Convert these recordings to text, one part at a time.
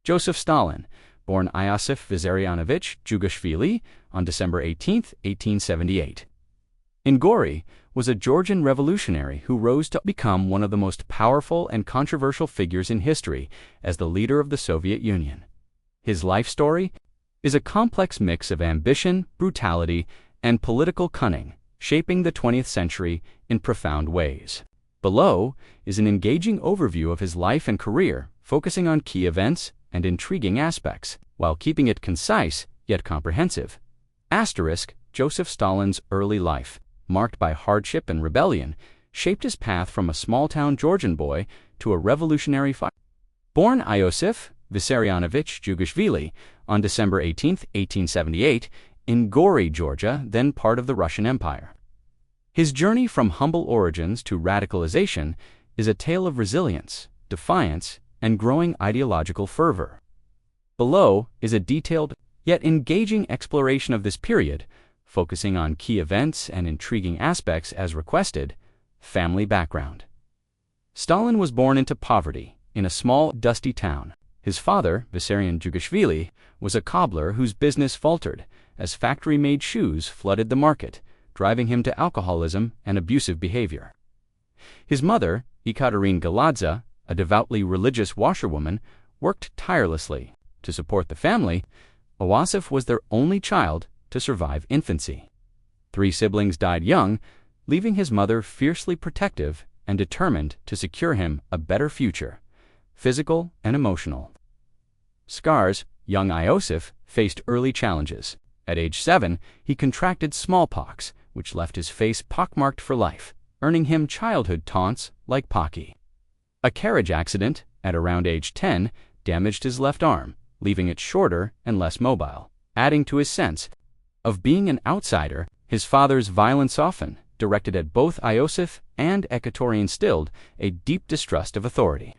Joseph Stalin, born Iosif Vissarionovich Jugashvili on December 18, 1878. Ngori was a Georgian revolutionary who rose to become one of the most powerful and controversial figures in history as the leader of the Soviet Union. His life story is a complex mix of ambition, brutality, and political cunning, shaping the 20th century in profound ways. Below is an engaging overview of his life and career, focusing on key events and intriguing aspects, while keeping it concise yet comprehensive. Joseph Stalin's early life, marked by hardship and rebellion, shaped his path from a small-town Georgian boy to a revolutionary fighter. Born Iosif Vissarionovich Jugashvili on December 18, 1878, in Gori, Georgia, then part of the Russian Empire. His journey from humble origins to radicalization is a tale of resilience, defiance, and growing ideological fervor. Below is a detailed yet engaging exploration of this period, focusing on key events and intriguing aspects as requested. Family background. Stalin was born into poverty in a small, dusty town. His father, Vissarion Jugashvili, was a cobbler whose business faltered as factory-made shoes flooded the market, driving him to alcoholism and abusive behavior. His mother, Ekaterina Gulags, a devoutly religious washerwoman, worked tirelessly to support the family. Iosif was their only child to survive infancy. 3 siblings died young, leaving his mother fiercely protective and determined to secure him a better future, physical and emotional. Scars. Young Iosif faced early challenges. At age 7, he contracted smallpox, which left his face pockmarked for life, earning him childhood taunts like Pocky. A carriage accident, at around age 10, damaged his left arm, leaving it shorter and less mobile. Adding to his sense of being an outsider, his father's violence, often directed at both Iosif and Ekaterina, instilled a deep distrust of authority.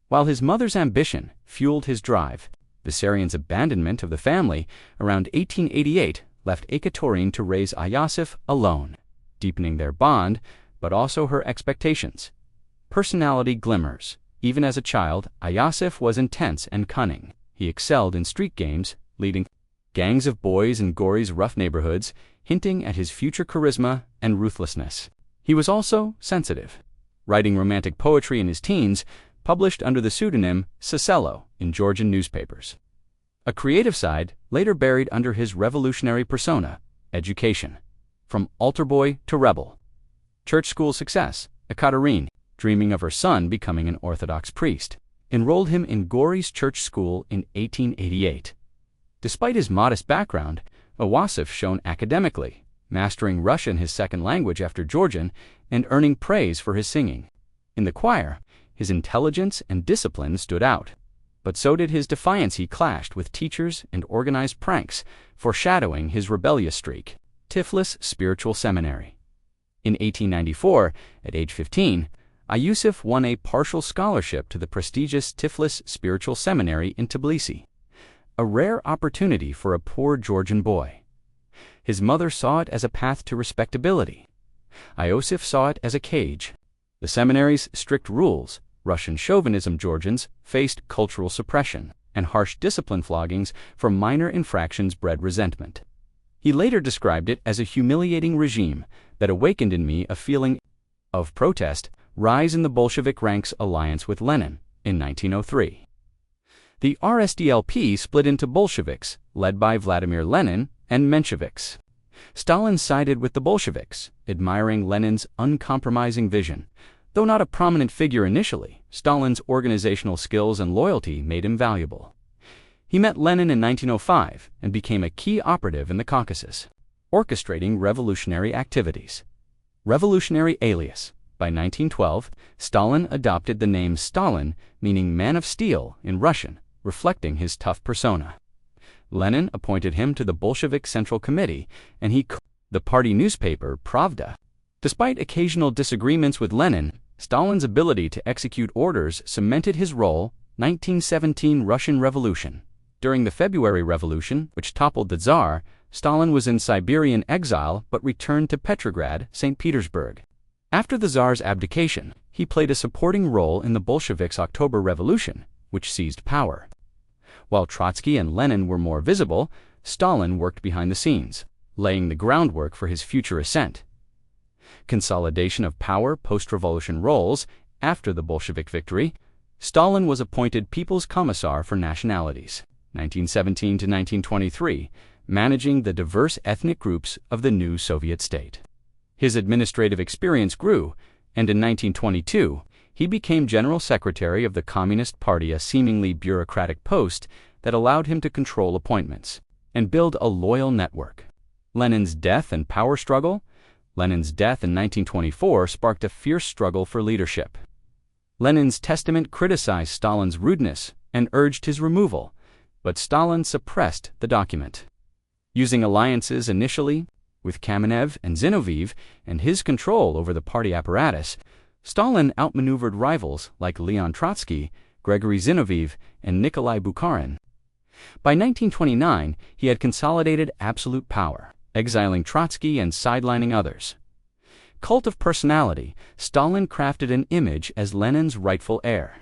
While his mother's ambition fueled his drive, Vissarion's abandonment of the family around 1888 left Ekaterina to raise Iosif alone, deepening their bond, but also her expectations. Personality glimmers. Even as a child, Iosif was intense and cunning. He excelled in street games, leading gangs of boys in Gori's rough neighborhoods, hinting at his future charisma and ruthlessness. He was also sensitive, writing romantic poetry in his teens, published under the pseudonym Siselo in Georgian newspapers. A creative side later buried under his revolutionary persona. Education. From altar boy to rebel. Church school success. Ekaterina, dreaming of her son becoming an Orthodox priest, enrolled him in Gori's church school in 1888. Despite his modest background, Iosif shone academically, mastering Russian, his second language after Georgian, and earning praise for his singing. In the choir, his intelligence and discipline stood out, but so did his defiance. He clashed with teachers and organized pranks, foreshadowing his rebellious streak. Tiflis Spiritual Seminary. In 1894, at age 15, Iosif won a partial scholarship to the prestigious Tiflis Spiritual Seminary in Tbilisi, a rare opportunity for a poor Georgian boy. His mother saw it as a path to respectability. Iosif saw it as a cage. The seminary's strict rules, Russian chauvinism. Georgians faced cultural suppression, and harsh discipline floggings for minor infractions bred resentment. He later described it as a humiliating regime that awakened in me a feeling of protest. Rise in the Bolshevik ranks. Alliance with Lenin in 1903. The RSDLP split into Bolsheviks, led by Vladimir Lenin, and Mensheviks. Stalin sided with the Bolsheviks, admiring Lenin's uncompromising vision. Though not a prominent figure initially, Stalin's organizational skills and loyalty made him valuable. He met Lenin in 1905 and became a key operative in the Caucasus, orchestrating revolutionary activities. Revolutionary alias. By 1912, Stalin adopted the name Stalin, meaning man of steel in Russian, reflecting his tough persona. Lenin appointed him to the Bolshevik Central Committee, and he the party newspaper Pravda. Despite occasional disagreements with Lenin, Stalin's ability to execute orders cemented his role. 1917 Russian Revolution. During the February Revolution, which toppled the Tsar, Stalin was in Siberian exile but returned to Petrograd, St. Petersburg. After the Tsar's abdication, he played a supporting role in the Bolsheviks' October Revolution, which seized power. While Trotsky and Lenin were more visible, Stalin worked behind the scenes, laying the groundwork for his future ascent. Consolidation of power post-revolution roles. After the Bolshevik victory, Stalin was appointed People's Commissar for Nationalities, 1917 to 1923, managing the diverse ethnic groups of the new Soviet state. His administrative experience grew, and in 1922, he became General Secretary of the Communist Party, a seemingly bureaucratic post that allowed him to control appointments and build a loyal network. Lenin's death and power struggle. Lenin's death in 1924 sparked a fierce struggle for leadership. Lenin's testament criticized Stalin's rudeness and urged his removal, but Stalin suppressed the document. Using alliances initially with Kamenev and Zinoviev and his control over the party apparatus, Stalin outmaneuvered rivals like Leon Trotsky, Gregory Zinoviev, and Nikolai Bukharin. By 1929, he had consolidated absolute power, exiling Trotsky and sidelining others. Cult of personality. Stalin crafted an image as Lenin's rightful heir,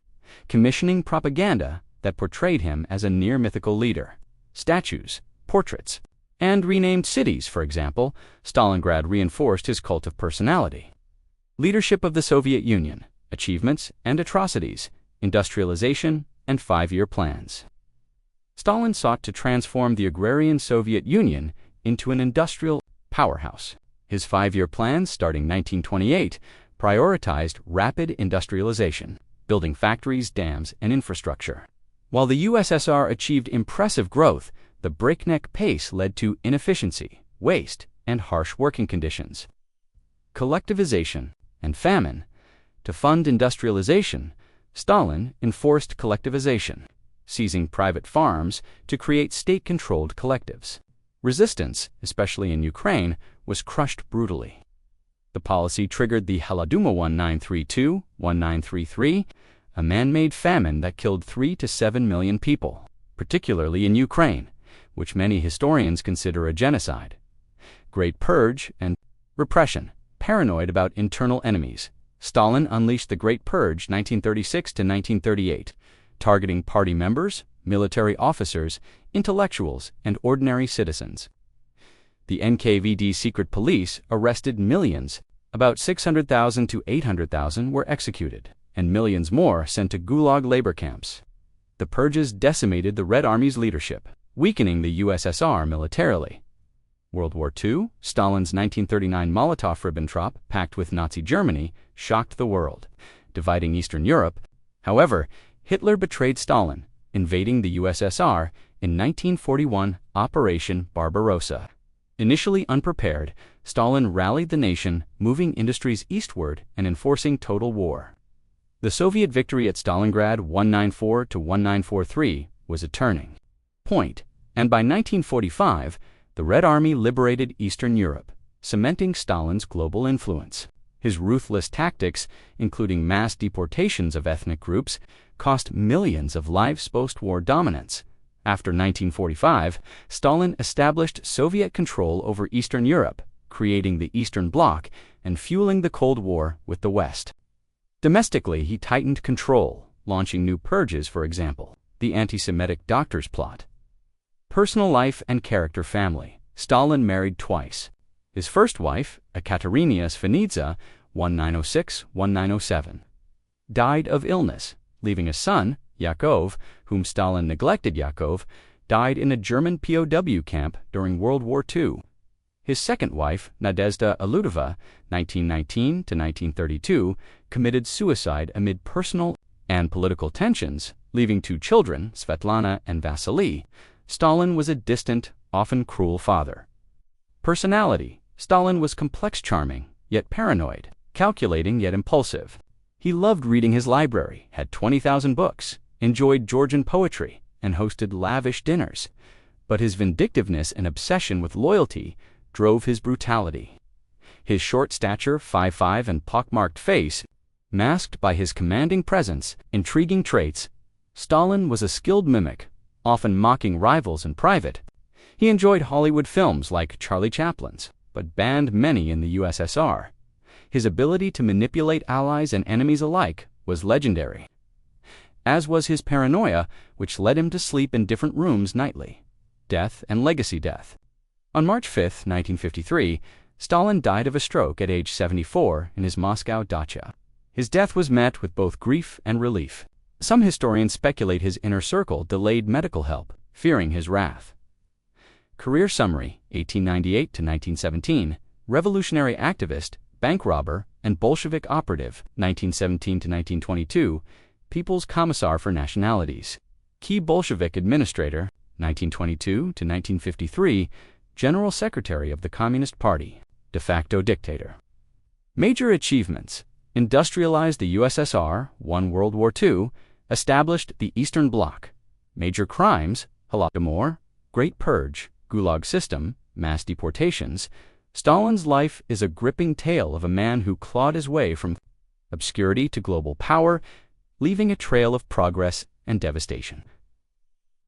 commissioning propaganda that portrayed him as a near-mythical leader. Statues, portraits, and renamed cities, for example. Stalingrad reinforced his cult of personality. Leadership of the Soviet Union, achievements and atrocities, industrialization, and five-year plans. Stalin sought to transform the agrarian Soviet Union into an industrial powerhouse. His five-year plans, starting 1928, prioritized rapid industrialization, building factories, dams, and infrastructure. While the USSR achieved impressive growth, the breakneck pace led to inefficiency, waste, and harsh working conditions. Collectivization and famine. To fund industrialization, Stalin enforced collectivization, seizing private farms to create state-controlled collectives. Resistance, especially in Ukraine, was crushed brutally. The policy triggered the Holodomor 1932-1933, a man-made famine that killed 3 to 7 million people, particularly in Ukraine, which many historians consider a genocide. Great Purge and repression. Paranoid about internal enemies, Stalin unleashed the Great Purge 1936 to 1938, targeting party members, military officers, intellectuals, and ordinary citizens. The NKVD secret police arrested millions. About 600,000 to 800,000 were executed, and millions more sent to Gulag labor camps. The purges decimated the Red Army's leadership, weakening the USSR militarily. World War II. Stalin's 1939 Molotov-Ribbentrop pact with Nazi Germany shocked the world, dividing Eastern Europe. However, Hitler betrayed Stalin, invading the USSR in 1941 Operation Barbarossa. Initially unprepared, Stalin rallied the nation, moving industries eastward and enforcing total war. The Soviet victory at Stalingrad 1994 to 1943 was a turning point, and by 1945, the Red Army liberated Eastern Europe, cementing Stalin's global influence. His ruthless tactics, including mass deportations of ethnic groups, cost millions of lives post-war dominance. After 1945, Stalin established Soviet control over Eastern Europe, creating the Eastern Bloc and fueling the Cold War with the West. Domestically, he tightened control, launching new purges, for example, the anti-Semitic doctor's plot. Personal life and character. Family. Stalin married twice. His first wife, Ekaterina Svanidze, 1906-1907, died of illness, leaving a son, Yakov, whom Stalin neglected. Yakov died in a German POW camp during World War II. His second wife, Nadezhda Aludova, 1919-1932, committed suicide amid personal and political tensions, leaving 2 children, Svetlana and Vasily. Stalin was a distant, often cruel father. Personality. Stalin was complex, charming, yet paranoid, calculating yet impulsive. He loved reading his library, had 20,000 books, enjoyed Georgian poetry, and hosted lavish dinners. But his vindictiveness and obsession with loyalty drove his brutality. His short stature, 5'5", and pockmarked face, masked by his commanding presence, intriguing traits. Stalin was a skilled mimic, often mocking rivals in private. He enjoyed Hollywood films like Charlie Chaplin's, but banned many in the USSR. His ability to manipulate allies and enemies alike was legendary. as was his paranoia, which led him to sleep in different rooms nightly. Death and legacy death. On March 5, 1953, Stalin died of a stroke at age 74 in his Moscow dacha. His death was met with both grief and relief. Some historians speculate his inner circle delayed medical help, fearing his wrath. Career summary: 1898 to 1917, revolutionary activist, bank robber, and Bolshevik operative, 1917 to 1922, People's Commissar for Nationalities, key Bolshevik administrator, 1922 to 1953, General Secretary of the Communist Party, de facto dictator. Major achievements: industrialized the USSR, won World War II, established the Eastern Bloc. Major crimes: Holodomor, Great Purge, Gulag system, mass deportations. Stalin's life is a gripping tale of a man who clawed his way from obscurity to global power, leaving a trail of progress and devastation.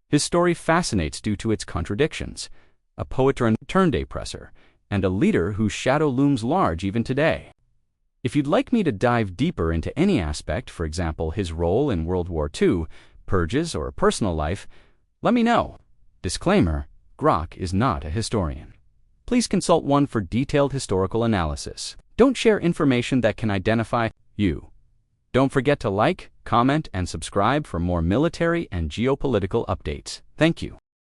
His story fascinates due to its contradictions: a poet turned oppressor, and a leader whose shadow looms large even today. If you'd like me to dive deeper into any aspect, for example, his role in World War II, purges, or personal life, let me know. Disclaimer: Grok is not a historian. Please consult one for detailed historical analysis. Don't share information that can identify you. Don't forget to like, comment, and subscribe for more military and geopolitical updates. Thank you.